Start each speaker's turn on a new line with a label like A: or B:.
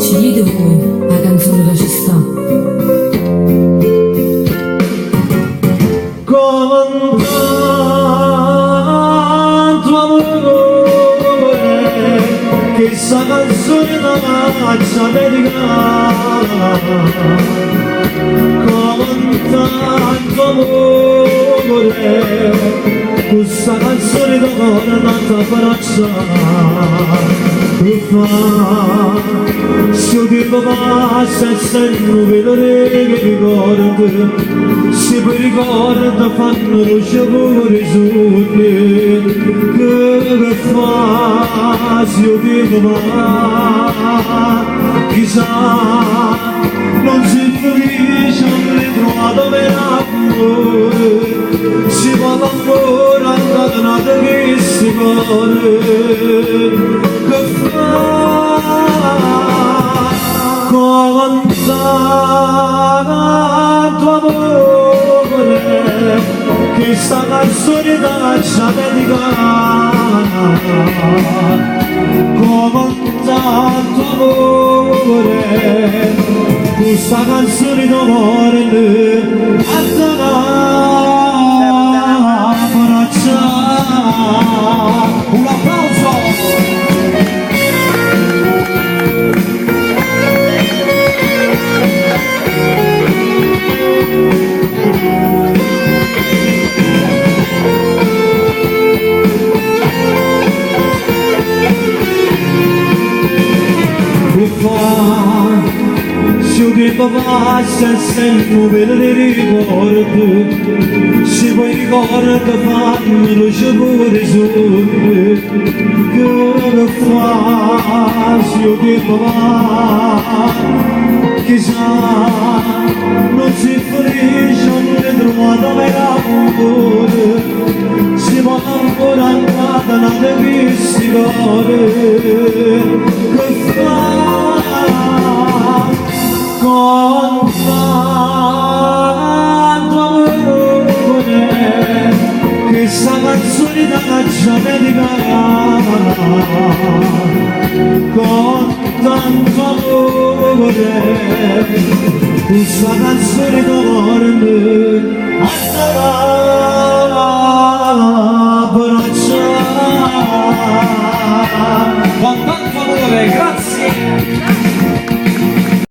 A: scegliete voi la canzone che ci sta.
B: Con tanto amore che sta canzone da faccia dedicata, con tanto amore questa canzone d'amore tanta braccia che fa se il tempo passa e sempre vedere che ricordi se poi ricordi fanno luce pure sotto che fa se il tempo passa chissà non si felice non ritrovato per amore si può ancora andare nata che si vuole che fa con tanto amore che sta canzone taccia dedicata con tanto amore questa canzone d'amore un applauso. Se il tempo passa e sempre vedere ricordi se poi ricordi fanno luce pure sotto che fa se il tempo va chissà non si felice non ritrovato per amore si può ancora andare nata che si vuole che fa con tanto amore che sta canzone da caccia dedicata con tanto amore questa canzone